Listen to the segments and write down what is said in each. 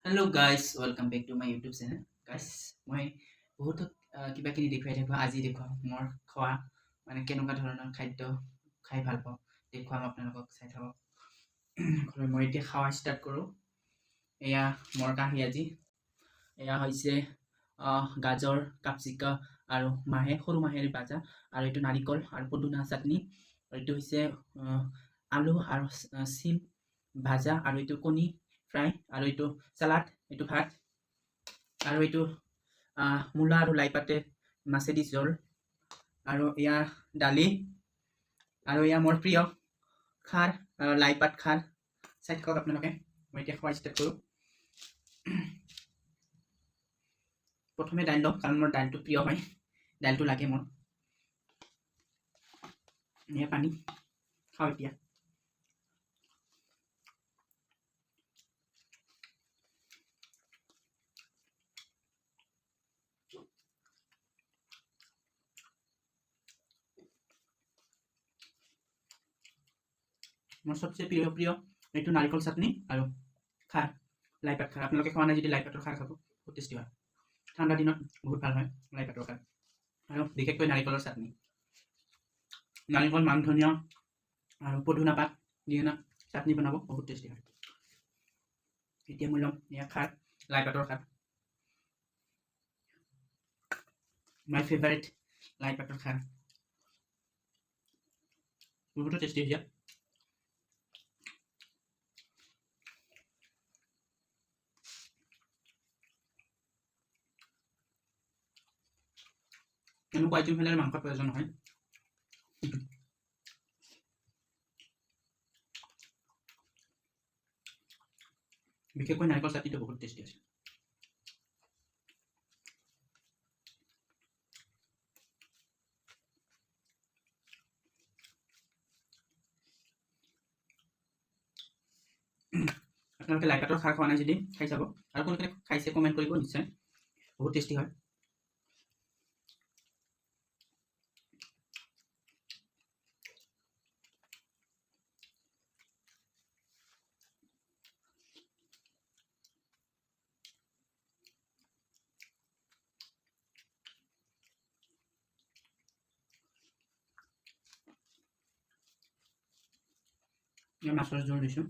Hello guys, welcome back to my YouTube channel. Guys, মই বহুত কিবা কিনি দেখুৱাই থাকোঁ। আজি দেখুৱাম মোৰ খোৱা মানে কেনেকুৱা ধৰণৰ খাদ্য খাই ভাল পাওঁ দেখুৱাম আপোনালোকক চাই থাকক। মই এতিয়া খাৱা ষ্টাৰ্ট কৰোঁ। এয়া মোৰ কাহি আজি এয়া হৈছে গাজৰ কাপচিকা আৰু সৰু মাহেৰে ভাজা আৰু এইটো নাৰিকল আৰু পদুনা চাটনি আৰু এইটো হৈছে আলু আৰু চিম ভাজা আৰু এইটো কণী ফ্ৰাই আৰু এইটো চালাড এইটো ভাত আৰু এইটো মূলা আৰু লাই পাতে মাছেদি জোল আৰু এয়া দালি আৰু এয়া মোৰ প্ৰিয় খাৰ লাই পাত খাৰ চাই থাকক আপোনালোকে। মই এতিয়া খোৱা ষ্টাৰ্ট কৰোঁ। প্ৰথমে দাইল লওঁ কাৰণ মোৰ দাইলটো প্ৰিয় হয়, দাইলটো লাগে মোৰ। এয়া পানী খাওঁ এতিয়া। মোৰ সবচেয়ে প্ৰিয় এইটো নাৰিকল চাটনি আৰু খাৰ লাই পাত খাৰ। আপোনালোকে খোৱা নাই যদি লাই পাতৰ খাৰ খাব, বহুত টেষ্টি হয়। ঠাণ্ডা দিনত বহুত ভাল হয় লাই পাতৰ খাৰ আৰু বিশেষকৈ নাৰিকলৰ চাটনি। নাৰিকল মান ধনিয়া আৰু পদুনা পাত দি কিনে চাটনি বনাব, বহুত টেষ্টি হয়। এতিয়া মই ল'ম এয়া খাৰ লাই পাতৰ খাৰ, মাই ফেভাৰিট লাই পাতৰ খাৰ, বহুতো টেষ্টি হৈছে। এনেকুৱা আইটেম খালে মাংসৰ প্ৰয়োজন নহয়। বিশেষকৈ নাৰিকল চাটনিটো বহুত টেষ্টি আছে। আপোনালোকে লাই পাতৰ খাৰ খোৱা নাই যদি খাই চাব, আৰু কোনোবাই খাইছে কমেণ্ট কৰিব নিশ্চয়, বহুত টেষ্টি হয়। মাছৰ জোল দিছোঁ।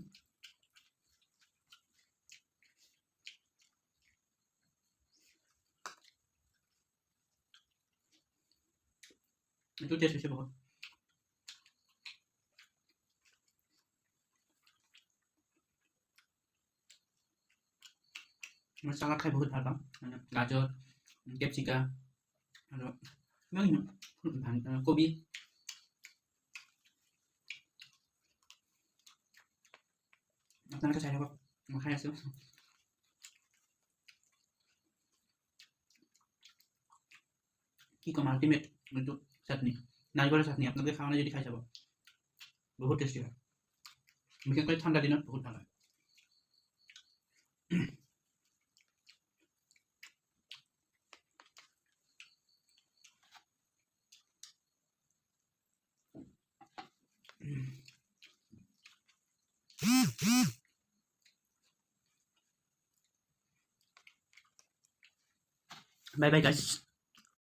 এইটো টেষ্ট হৈছে বহুত। মই চালাড খাই বহুত ভাল পাওঁ, গাজৰ কেপচিকা আৰু কবি। আপোনালোকে চাই থাকক, মই খাই আছোঁ। কি ক'ম, আল্টিমেট এইটো চাটনি, নাৰিকলৰ চাটনি। আপোনালোকে খাওঁ নাই যদি খাই চাব, বহুত টেষ্টি হয়। বিশেষকৈ ঠাণ্ডা দিনত বহুত ভাল হয়। Bye bye guys.